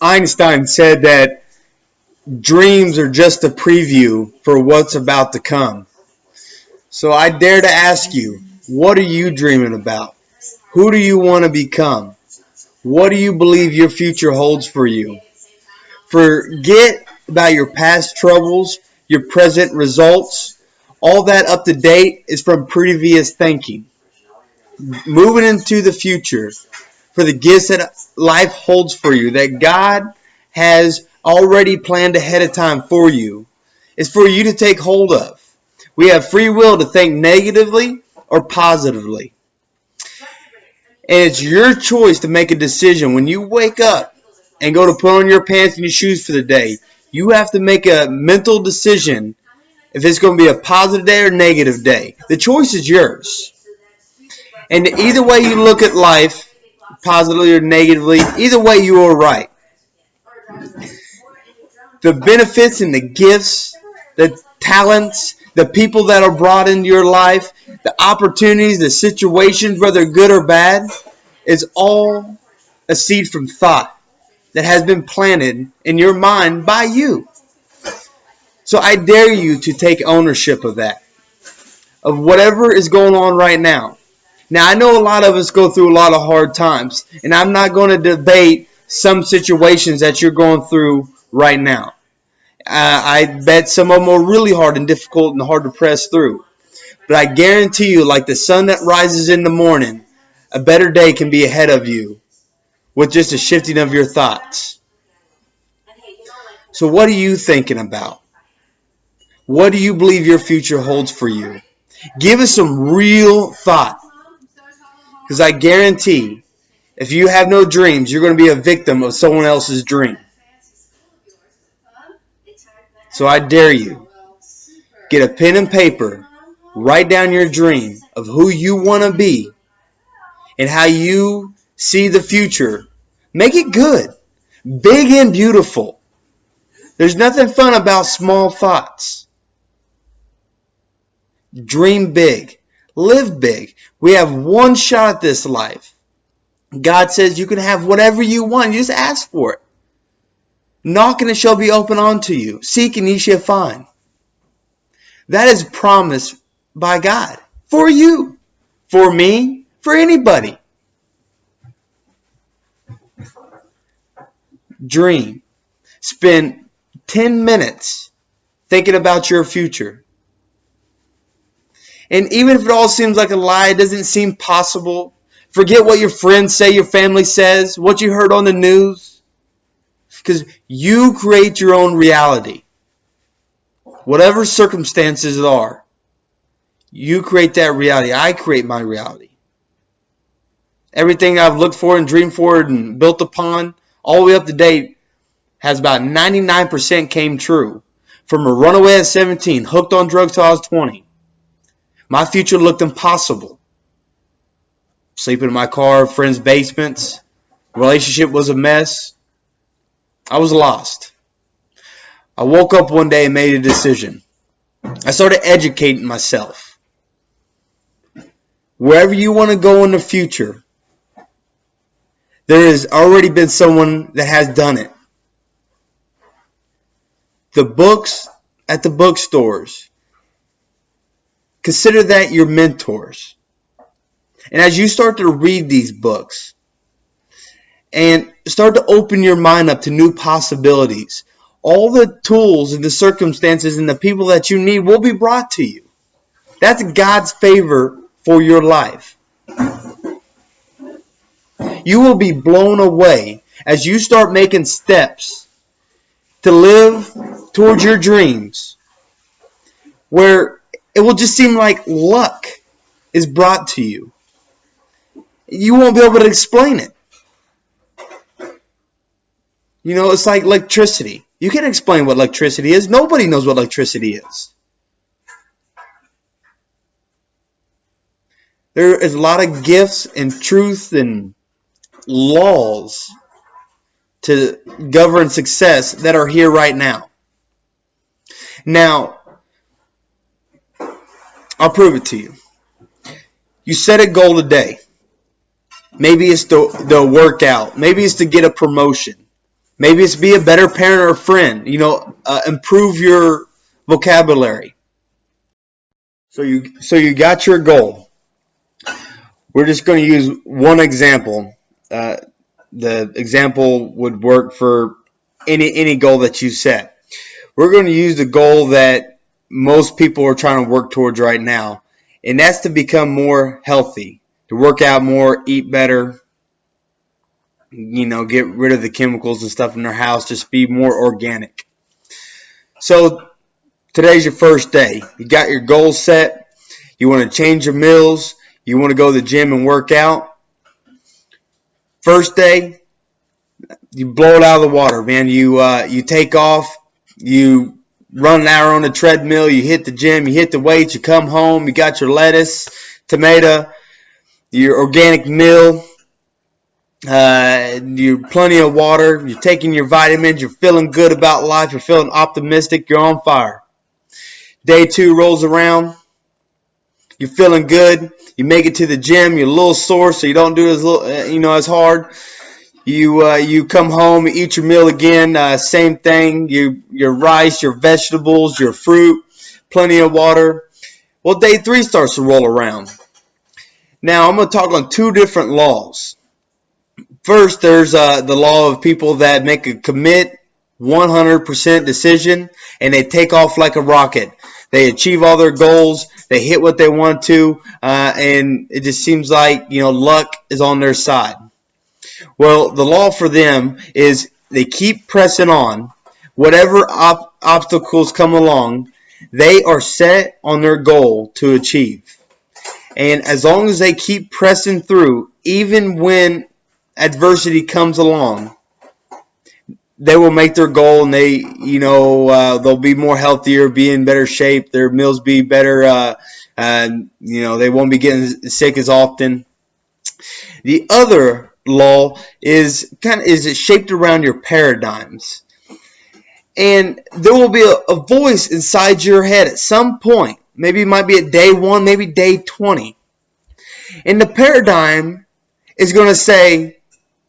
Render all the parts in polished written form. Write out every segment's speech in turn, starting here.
Einstein said that dreams are just a preview for what's about to come. So I dare to ask you, what are you dreaming about? Who do you want to become? What do you believe your future holds for you? Forget about your past troubles, your present results. All that up to date is from previous thinking. Moving into the future for the gifts that life holds for you, that God has already planned ahead of time for you, is for you to take hold of. We have free will to think negatively or positively. And it's your choice to make a decision. When you wake up and go to put on your pants and your shoes for the day, you have to make a mental decision if it's going to be a positive day or negative day. The choice is yours. And either way you look at life, positively or negatively, either way you are right. The benefits and the gifts, the talents, the people that are brought into your life, the opportunities, the situations, whether good or bad, is all a seed from thought that has been planted in your mind by you. So I dare you to take ownership of that, of whatever is going on right now. Now, I know a lot of us go through a lot of hard times, and I'm not going to debate some situations that you're going through right now. I bet some of them are really hard and difficult and hard to press through. But I guarantee you, like the sun that rises in the morning, a better day can be ahead of you with just a shifting of your thoughts. So what are you thinking about? What do you believe your future holds for you? Give us some real thought. Because I guarantee, if you have no dreams, you're going to be a victim of someone else's dream. So I dare you, get a pen and paper, write down your dream of who you want to be and how you see the future. Make it good, big and beautiful. There's nothing fun about small thoughts. Dream big. Live big. We have one shot at this life. God says you can have whatever you want. You just ask for it. Knock and it shall be opened unto you. Seek and ye shall find. That is promised by God. For you. For me. For anybody. Dream. Spend 10 minutes thinking about your future. And even if it all seems like a lie, it doesn't seem possible. Forget what your friends say, your family says, what you heard on the news. Because you create your own reality. Whatever circumstances it are, you create that reality. I create my reality. Everything I've looked for and dreamed for and built upon, all the way up to date, has about 99% came true. From a runaway at 17, hooked on drugs till I was 20. My future looked impossible. Sleeping in my car, friends' basements. Relationship was a mess. I was lost. I woke up one day and made a decision. I started educating myself. Wherever you want to go in the future, there has already been someone that has done it. The books at the bookstores, consider that your mentors. And as you start to read these books and start to open your mind up to new possibilities, all the tools and the circumstances and the people that you need will be brought to you. That's God's favor for your life. You will be blown away as you start making steps to live towards your dreams, where it will just seem like luck is brought to you. You won't be able to explain it. You know, it's like electricity. You can't explain what electricity is. Nobody knows what electricity is. There is a lot of gifts and truth and laws to govern success that are here right now. Now, I'll prove it to you. You set a goal today. Maybe it's the workout. Maybe it's to get a promotion. Maybe it's be a better parent or friend. Improve your vocabulary. So you got your goal. We're just going to use one example. The example would work for any goal that you set. We're going to use the goal that most people are trying to work towards right now, and that's to become more healthy, to work out more, eat better, get rid of the chemicals and stuff in their house, just be more organic. So today's your first day. You got your goals set. You want to change your meals. You want to go to the gym and work out. First day, you blow it out of the water, man. You take off. You run an hour on the treadmill. You hit the gym. You hit the weights. You come home. You got your lettuce, tomato, your organic meal. You're plenty of water. You're taking your vitamins. You're feeling good about life. You're feeling optimistic. You're on fire. Day 2 rolls around. You're feeling good. You make it to the gym. You're a little sore, so you don't do as hard. You come home. You eat your meal again. Same thing. Your rice, your vegetables, your fruit, plenty of water. Well, day 3 starts to roll around. Now I'm going to talk on 2 different laws. First, there's the law of people that make a commit 100% decision and they take off like a rocket. They achieve all their goals. They hit what they want to, and it just seems like luck is on their side. Well, the law for them is they keep pressing on. Whatever obstacles come along, they are set on their goal to achieve. And as long as they keep pressing through, even when adversity comes along, they will make their goal, and they'll be more healthier, be in better shape. Their meals be better. They won't be getting sick as often. The other law is shaped around your paradigms, and there will be a voice inside your head at some point. Maybe it might be at day 1, maybe day 20, and the paradigm is going to say,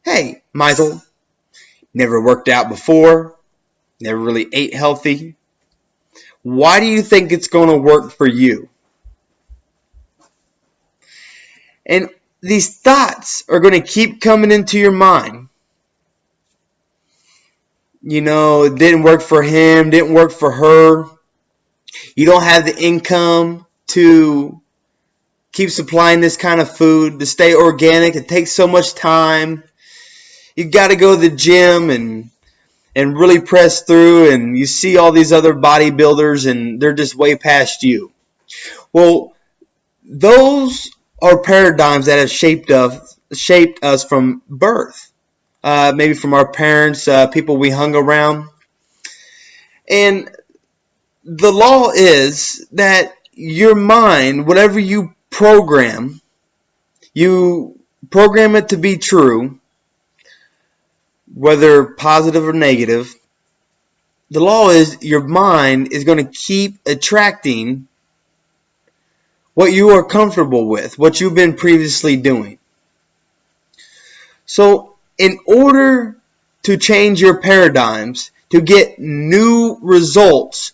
"Hey, Michael, never worked out before, never really ate healthy. Why do you think it's going to work for you?" And these thoughts are going to keep coming into your mind. It didn't work for him, didn't work for her. You don't have the income to keep supplying this kind of food, to stay organic. It takes so much time. You got to go to the gym and really press through, and you see all these other bodybuilders and they're just way past you. Well, those are paradigms that have shaped us from birth. Maybe from our parents, people we hung around. And the law is that your mind, whatever you program it to be true, whether positive or negative. The law is your mind is going to keep attracting what you are comfortable with, what you've been previously doing. So in order to change your paradigms, to get new results,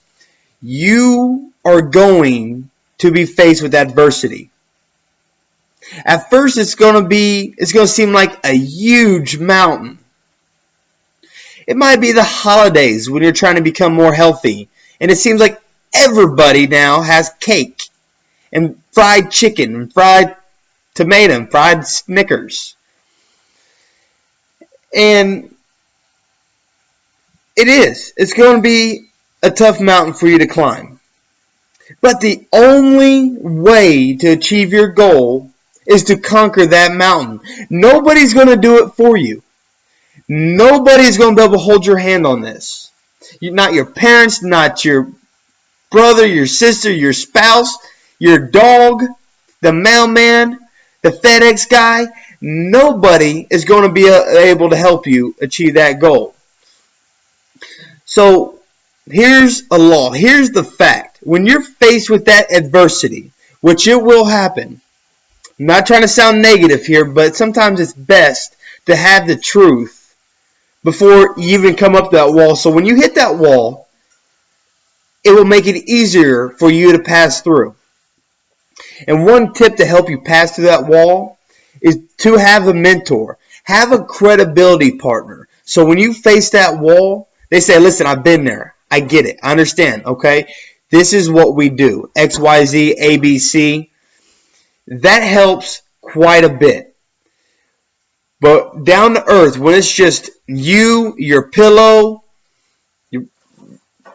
you are going to be faced with adversity. At first, it's going to seem like a huge mountain. It might be the holidays when you're trying to become more healthy, and it seems like everybody now has cake and fried chicken and fried tomato and fried Snickers. And it's going to be a tough mountain for you to climb. But the only way to achieve your goal is to conquer that mountain. Nobody's going to do it for you. Nobody's going to be able to hold your hand on this. Not your parents, not your brother, your sister, your spouse, your dog, the mailman, the FedEx guy. Nobody is going to be able to help you achieve that goal. So here's a law. Here's the fact. When you're faced with that adversity, which it will happen, I'm not trying to sound negative here, but sometimes it's best to have the truth before you even come up that wall. So when you hit that wall, it will make it easier for you to pass through. And one tip to help you pass through that wall is to have a mentor. Have a credibility partner. So when you face that wall, they say, listen, I've been there. I get it. I understand. Okay. This is what we do. X, Y, Z, A, B, C. That helps quite a bit. But down to earth, when it's just you, your pillow, your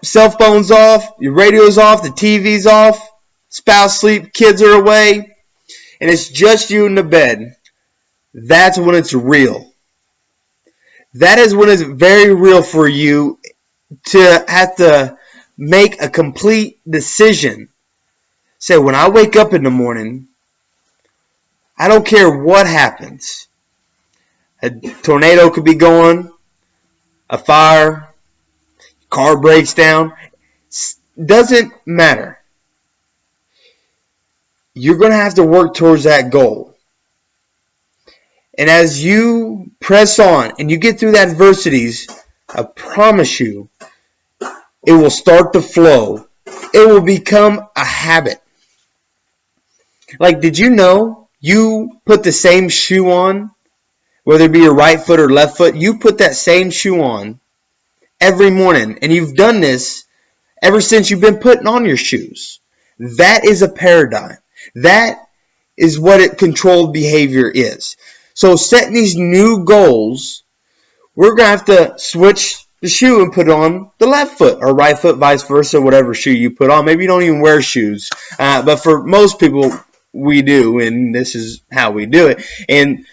cell phone's off, your radio's off, the TV's off, spouse sleep, kids are away, and it's just you in the bed, that's when it's real. That is when it's very real for you to have to make a complete decision. Say, when I wake up in the morning, I don't care what happens. A tornado could be going, a fire, car breaks down. Doesn't matter. You're going to have to work towards that goal. And as you press on and you get through the adversities, I promise you, it will start to flow. It will become a habit. Like, did you know you put the same shoe on, whether it be your right foot or left foot, you put that same shoe on every morning. And you've done this ever since you've been putting on your shoes. That is a paradigm. That is what controlled behavior is. So setting these new goals, we're going to have to switch the shoe and put on the left foot or right foot, vice versa, whatever shoe you put on. Maybe you don't even wear shoes. But for most people, we do, and this is how we do it. And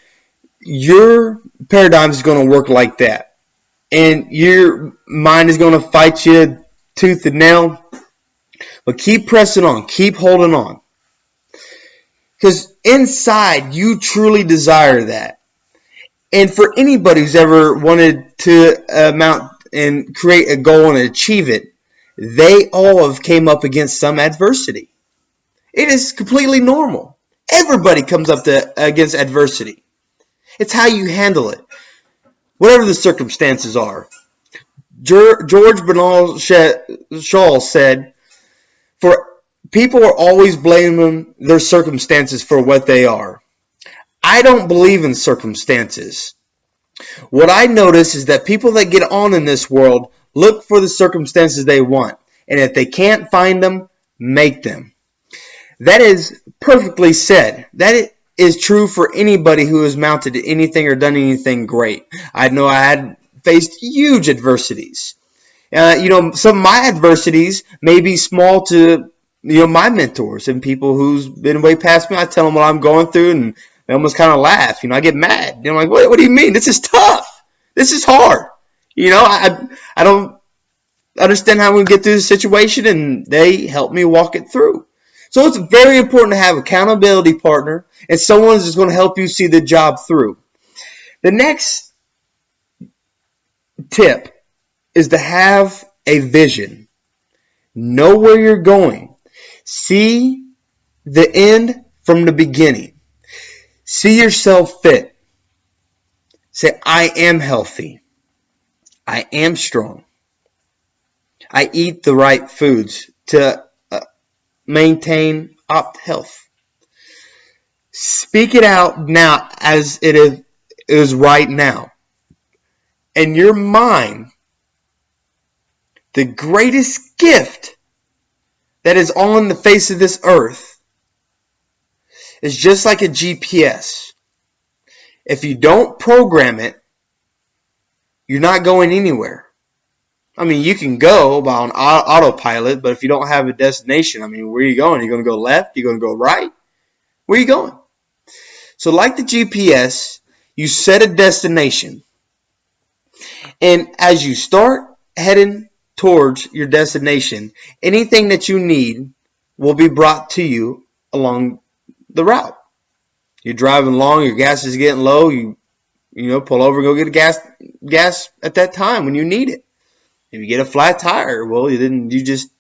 your paradigm is going to work like that. And your mind is going to fight you tooth and nail. But keep pressing on. Keep holding on. Because inside, you truly desire that. And for anybody who's ever wanted to amount and create a goal and achieve it, they all have came up against some adversity. It is completely normal. Everybody comes up against adversity. It's how you handle it. Whatever the circumstances are. George Bernard Shaw said, for people are always blaming their circumstances for what they are. I don't believe in circumstances. What I notice is that people that get on in this world look for the circumstances they want. And if they can't find them, make them. That is perfectly said. That is true for anybody who has mounted to anything or done anything great. I know I had faced huge adversities. Some of my adversities may be small to, my mentors and people who's been way past me. I tell them what I'm going through and they almost kind of laugh. I get mad. I'm like, what do you mean? This is tough. This is hard. I don't understand how we get through the situation, and they help me walk it through. So it's very important to have an accountability partner and someone who's going to help you see the job through. The next tip is to have a vision. Know where you're going. See the end from the beginning. See yourself fit. Say, I am healthy. I am strong. I eat the right foods to maintain opt health. Speak it out now as it is right now. And your mind, the greatest gift that is on the face of this earth, is just like a GPS. If you don't program it, you're not going anywhere. You can go on autopilot, but if you don't have a destination, where are you going? Are you going to go left? Are you going to go right? Where are you going? So like the GPS, you set a destination. And as you start heading towards your destination, anything that you need will be brought to you along the route. You're driving along, your gas is getting low, you pull over and go get a gas at that time when you need it. If you get a flat tire, well, then you just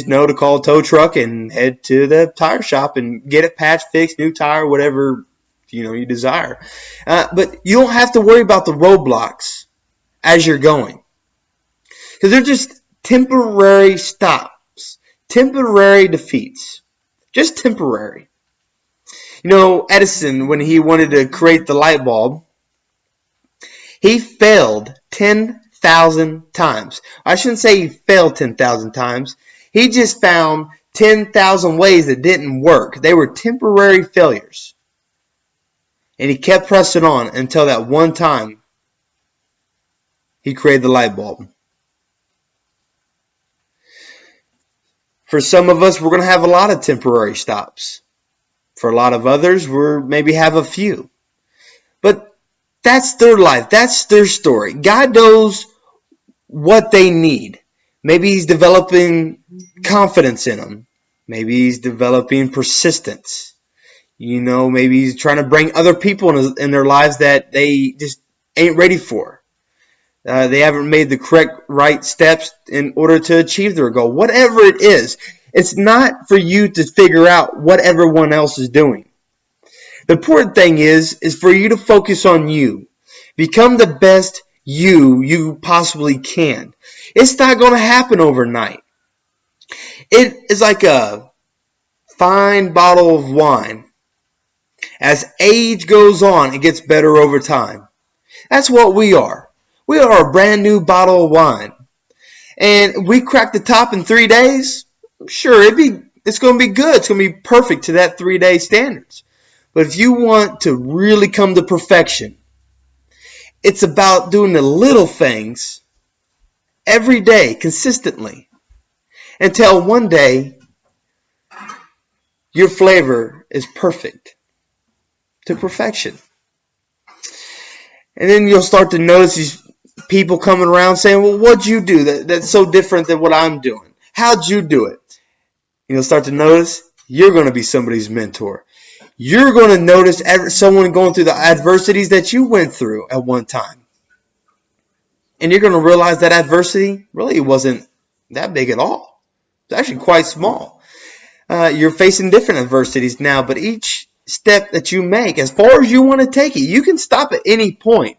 know to call a tow truck and head to the tire shop and get it patched, fixed, new tire, whatever you desire. But you don't have to worry about the roadblocks as you're going, because they're just temporary stops, temporary defeats, just temporary. Edison, when he wanted to create the light bulb, he failed 10,000 times. I shouldn't say he failed 10,000 times. He just found 10,000 ways that didn't work. They were temporary failures. And he kept pressing on until that one time he created the light bulb. For some of us, we're going to have a lot of temporary stops. For a lot of others, we'll maybe have a few. But that's their life. That's their story. God knows what they need. Maybe he's developing confidence in them. Maybe he's developing persistence. Maybe he's trying to bring other people in their lives that they just ain't ready for. They haven't made the right steps in order to achieve their goal. Whatever it is, it's not for you to figure out what everyone else is doing. The important thing is for you to focus on you. Become the best you possibly can. It's not going to happen overnight. It is like a fine bottle of wine. As age goes on, it gets better over time. That's what we are. We are a brand new bottle of wine. And we crack the top in 3 days, sure, it's going to be good. It's going to be perfect to that 3-day standards. But if you want to really come to perfection, it's about doing the little things every day, consistently, until one day your flavor is perfect to perfection. And then you'll start to notice these people coming around saying, well, what'd you do that's so different than what I'm doing? How'd you do it? You'll start to notice you're going to be somebody's mentor. You're going to notice someone going through the adversities that you went through at one time. And you're going to realize that adversity really wasn't that big at all. It's actually quite small. You're facing different adversities now, but each step that you make, as far as you want to take it, you can stop at any point.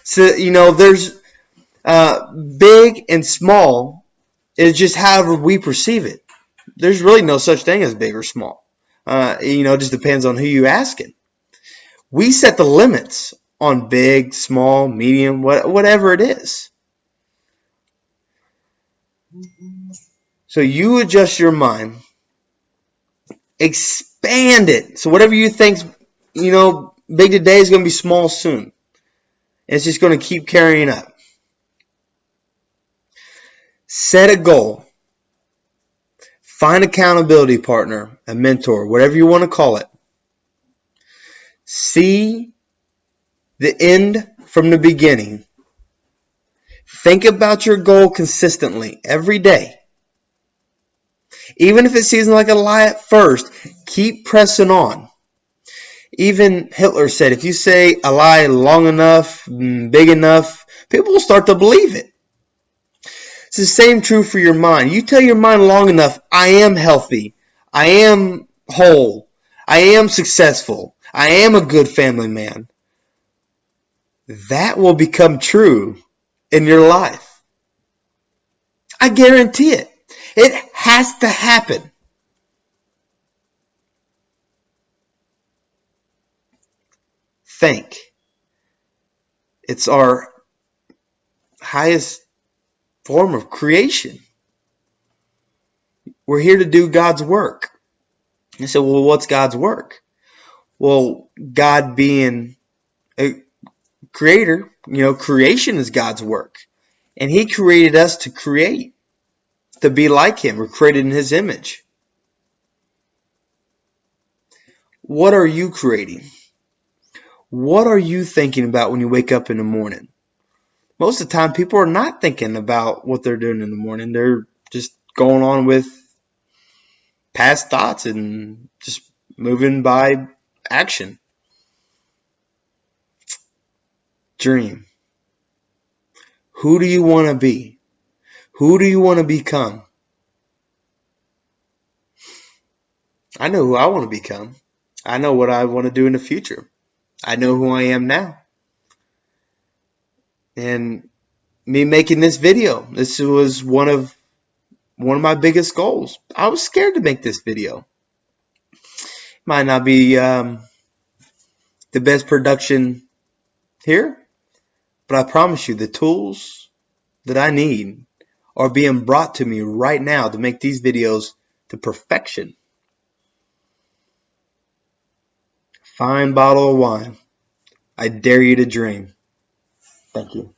So, there's big and small is just however we perceive it. There's really no such thing as big or small. It just depends on who you're asking. We set the limits on big, small, medium, whatever it is. So you adjust your mind, expand it. So whatever you think's, big today is going to be small soon. It's just going to keep carrying up. Set a goal. Find an accountability partner, a mentor, whatever you want to call it. See the end from the beginning. Think about your goal consistently every day. Even if it seems like a lie at first, keep pressing on. Even Hitler said, if you say a lie long enough, big enough, people will start to believe it. It's the same true for your mind. You tell your mind long enough, I am healthy, I am whole, I am successful, I am a good family man. That will become true in your life. I guarantee it. It has to happen. Think. It's our highest form of creation. We're here to do God's work. You say, well, what's God's work? Well, God being a creator, creation is God's work. And he created us to create, to be like him. We're created in his image. What are you creating? What are you thinking about when you wake up in the morning? Most of the time, people are not thinking about what they're doing in the morning. They're just going on with past thoughts and just moving by action. Dream. Who do you want to be? Who do you want to become? I know who I want to become. I know what I want to do in the future. I know who I am now. And me making this video, this was one of my biggest goals. I was scared to make this video. Might not be the best production here, but I promise you the tools that I need are being brought to me right now to make these videos to perfection. Fine bottle of wine. I dare you to dream. Thank you.